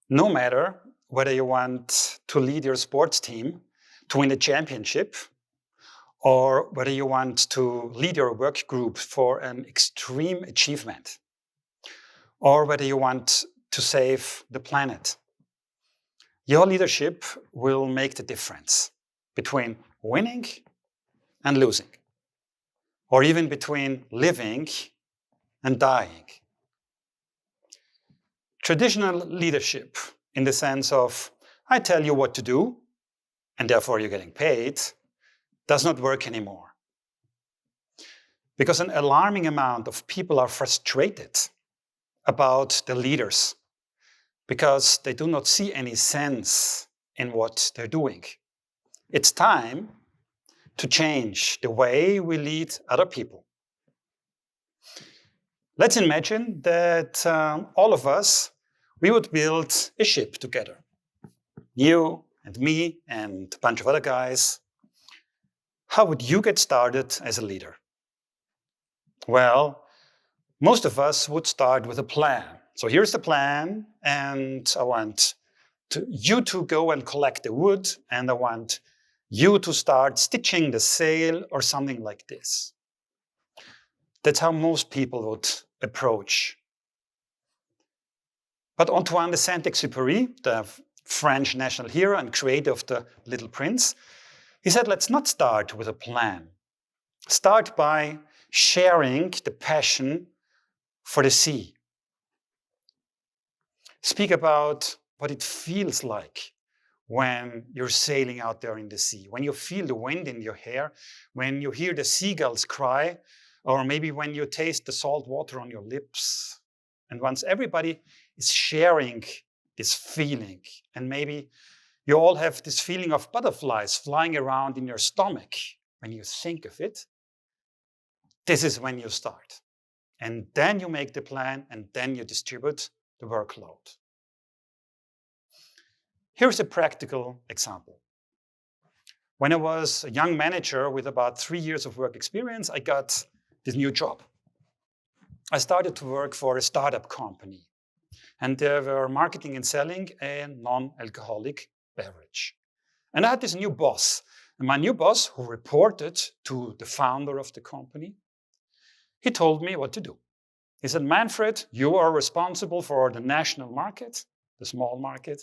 No matter whether you want to lead your sports team to win a championship, or whether you want to lead your work group for an extreme achievement, or whether you want to save the planet. Your leadership will make the difference between winning and losing, or even between living and dying. Traditional leadership, in the sense of, I tell you what to do, and therefore you're getting paid, does not work anymore. Because an alarming amount of people are frustrated about the leaders because they do not see any sense in what they're doing. It's time to change the way we lead other people. Let's imagine that all of us, we would build a ship together. You and me and a bunch of other guys. How would you get started as a leader? Well, most of us would start with a plan. So here's the plan, and I want you to go and collect the wood, and I want you to start stitching the sail or something like this. That's how most people would approach. But Antoine de Saint-Exupéry, the French national hero and creator of The Little Prince, he said, let's not start with a plan. Start by sharing the passion for the sea. Speak about what it feels like when you're sailing out there in the sea, when you feel the wind in your hair, when you hear the seagulls cry, or maybe when you taste the salt water on your lips. And once everybody is sharing this feeling, and maybe you all have this feeling of butterflies flying around in your stomach when you think of it, this is when you start. And then you make the plan, and then you distribute the workload. Here's a practical example. When I was a young manager with about 3 years of work experience, I got this new job. I started to work for a startup company, and they were marketing and selling a non-alcoholic beverage. And I had this new boss. And my new boss, who reported to the founder of the company, he told me what to do. He said, Manfred, you are responsible for the national market, the small market.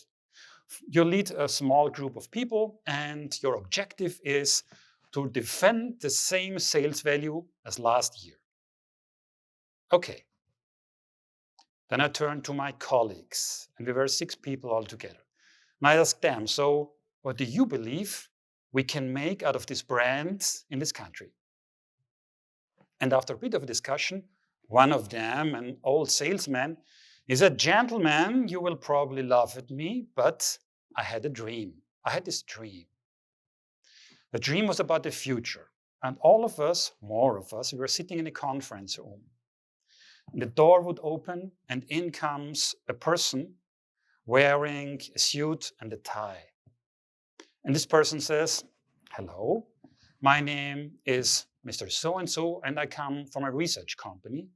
You lead a small group of people, and your objective is to defend the same sales value as last year. Okay. Then I turned to my colleagues, and we were 6 people all together. And I asked them, so what do you believe we can make out of this brand in this country? And after a bit of a discussion, one of them, an old salesman, he said, gentlemen, you will probably laugh at me, but I had a dream. I had this dream. The dream was about the future. And all of us, more of us, we were sitting in a conference room. And the door would open, and in comes a person wearing a suit and a tie. And this person says, hello, my name is Mr. So-and-so, and I come from a research company.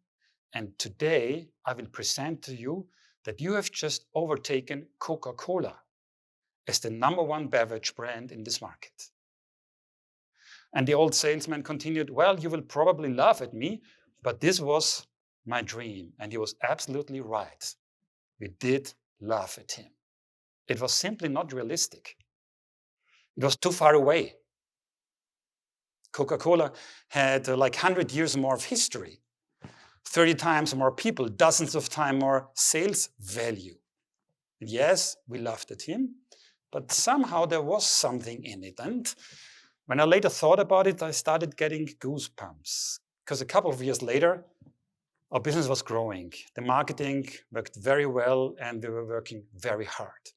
And today I will present to you that you have just overtaken Coca-Cola as the #1 beverage brand in this market. And the old salesman continued, well, you will probably laugh at me, but this was my dream. And he was absolutely right. We did laugh at him. It was simply not realistic. It was too far away. Coca-Cola had like 100 years more of history, 30 times more people, dozens of times more sales value. And yes, we laughed at him, but somehow there was something in it. And when I later thought about it, I started getting goosebumps, because a couple of years later, our business was growing. The marketing worked very well, and we were working very hard.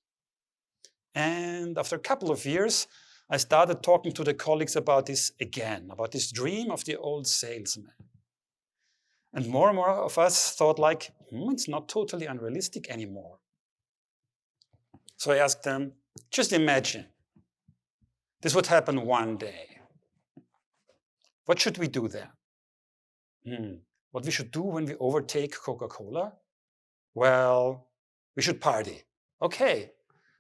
And after a couple of years, I started talking to the colleagues about this again, about this dream of the old salesman. And more of us thought like, it's not totally unrealistic anymore. So I asked them, just imagine, this would happen one day. What should we do then? What we should do when we overtake Coca-Cola? Well, we should party. Okay,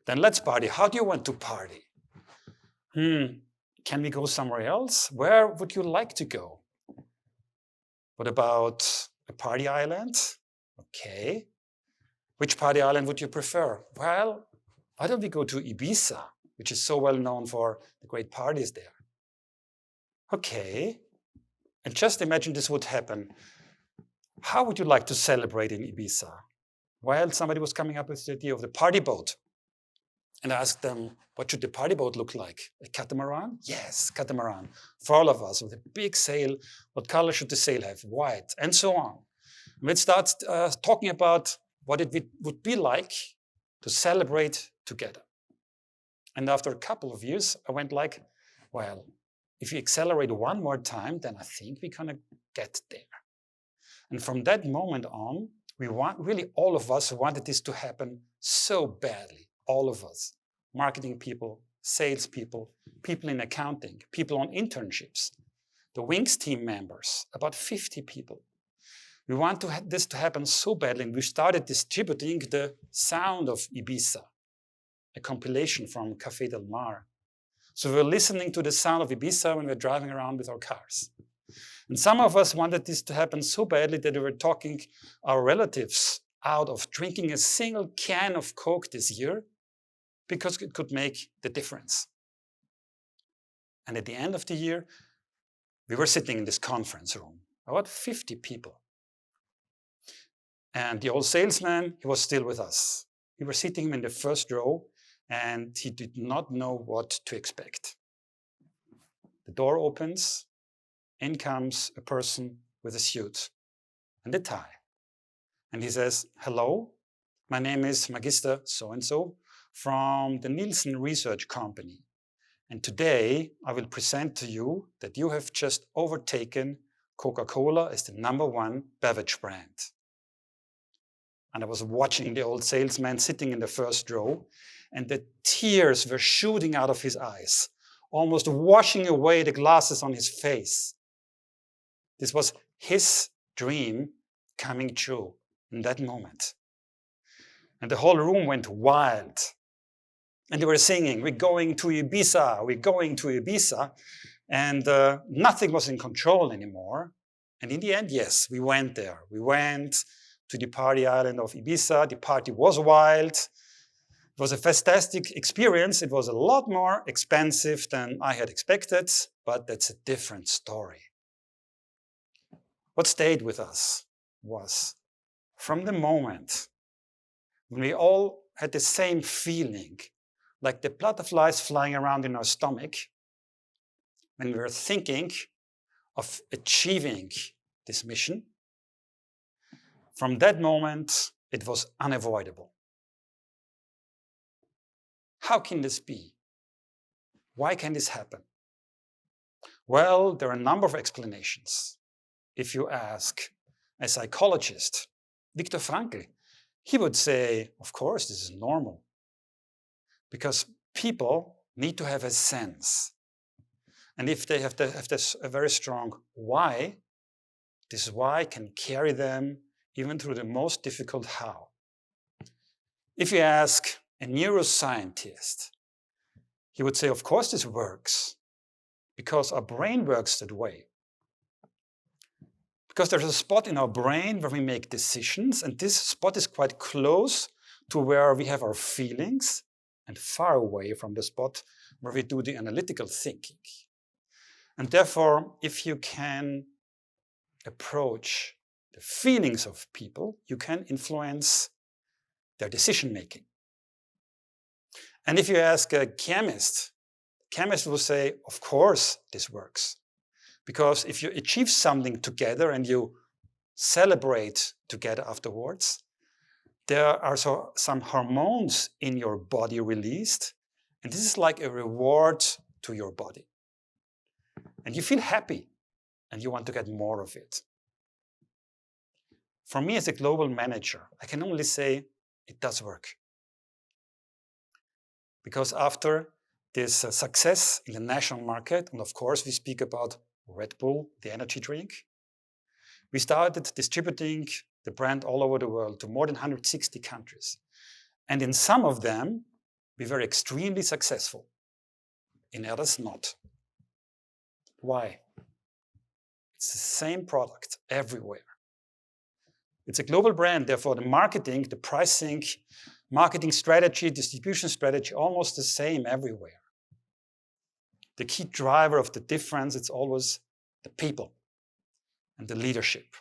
then let's party. How do you want to party? Can we go somewhere else? Where would you like to go? What about a party island? Okay. Which party island would you prefer? Well, why don't we go to Ibiza, which is so well known for the great parties there? Okay. And just imagine this would happen. How would you like to celebrate in Ibiza? Well, somebody was coming up with the idea of the party boat. And I asked them, what should the party boat look like? A catamaran? Yes, catamaran. For all of us, with a big sail. What color should the sail have? White, and so on. We'd start talking about what it would be like to celebrate together. And after a couple of years, I went like, well, if we accelerate one more time, then I think we're gonna get there. And from that moment on, really all of us wanted this to happen so badly. All of us, marketing people, salespeople, people in accounting, people on internships, the Wings team members, about 50 people. We want this to happen so badly, and we started distributing the Sound of Ibiza, a compilation from Café Del Mar. So we're listening to the sound of Ibiza when we're driving around with our cars. And some of us wanted this to happen so badly that we were talking our relatives out of drinking a single can of Coke this year because it could make the difference. And at the end of the year, we were sitting in this conference room, about 50 people. And the old salesman, he was still with us. We were sitting in the first row, and he did not know what to expect. The door opens, in comes a person with a suit and a tie. And he says, hello, my name is Magister so-and-so from the Nielsen Research Company. And today I will present to you that you have just overtaken Coca-Cola as the #1 beverage brand. And I was watching the old salesman sitting in the first row, and the tears were shooting out of his eyes, almost washing away the glasses on his face. This was his dream coming true in that moment. And the whole room went wild. And they were singing, we're going to Ibiza, we're going to Ibiza. And nothing was in control anymore. And in the end, yes, we went there. We went to the party island of Ibiza. The party was wild. It was a fantastic experience. It was a lot more expensive than I had expected, but that's a different story. What stayed with us was, from the moment when we all had the same feeling, like the butterflies flying around in our stomach, when we were thinking of achieving this mission, from that moment, it was unavoidable. How can this be? Why can this happen? Well, there are a number of explanations. If you ask a psychologist, Viktor Frankl, he would say, of course, this is normal. Because people need to have a sense. And if they have this a very strong why, this why can carry them even through the most difficult how. If you ask a neuroscientist, he would say, of course this works, because our brain works that way. Because there's a spot in our brain where we make decisions, and this spot is quite close to where we have our feelings, and far away from the spot where we do the analytical thinking. And therefore, if you can approach the feelings of people, you can influence their decision-making. And if you ask a chemist will say, of course, this works. Because if you achieve something together and you celebrate together afterwards, there are some hormones in your body released, and this is like a reward to your body. And you feel happy, and you want to get more of it. For me as a global manager, I can only say it does work. Because after this success in the national market, and of course we speak about Red Bull, the energy drink, we started distributing the brand all over the world to more than 160 countries. And in some of them, we were extremely successful. In others, not. Why? It's the same product everywhere. It's a global brand, therefore the marketing, the pricing, marketing strategy, distribution strategy, almost the same everywhere. The key driver of the difference, it's always the people and the leadership.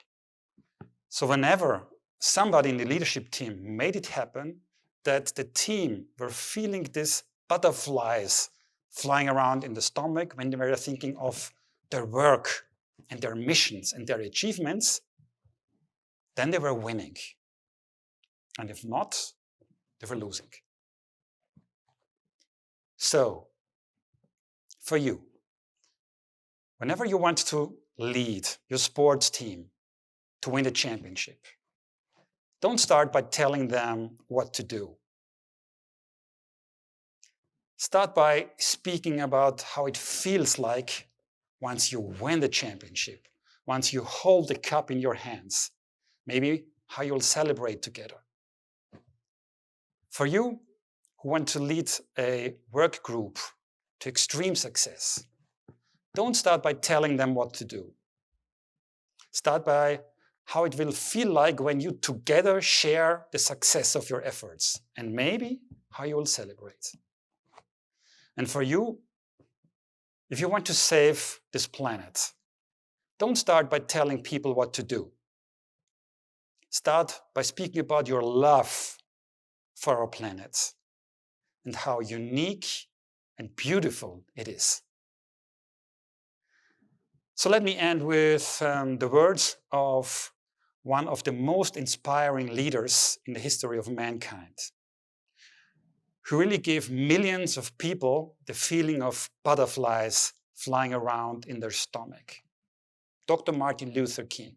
So whenever somebody in the leadership team made it happen, that the team were feeling these butterflies flying around in the stomach when they were thinking of their work and their missions and their achievements, then they were winning. And if not, they were losing. So, for you, whenever you want to lead your sports team to win the championship, don't start by telling them what to do. Start by speaking about how it feels like once you win the championship, once you hold the cup in your hands, maybe how you'll celebrate together. For you who want to lead a work group to extreme success, don't start by telling them what to do. Start by how it will feel like when you together share the success of your efforts, and maybe how you will celebrate. And for you, if you want to save this planet, don't start by telling people what to do. Start by speaking about your love for our planet and how unique and beautiful it is. So let me end with the words of one of the most inspiring leaders in the history of mankind, who really gave millions of people the feeling of butterflies flying around in their stomach. Dr. Martin Luther King.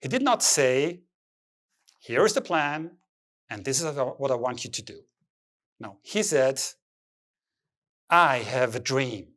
He did not say, here's the plan, and this is what I want you to do. No, he said, I have a dream.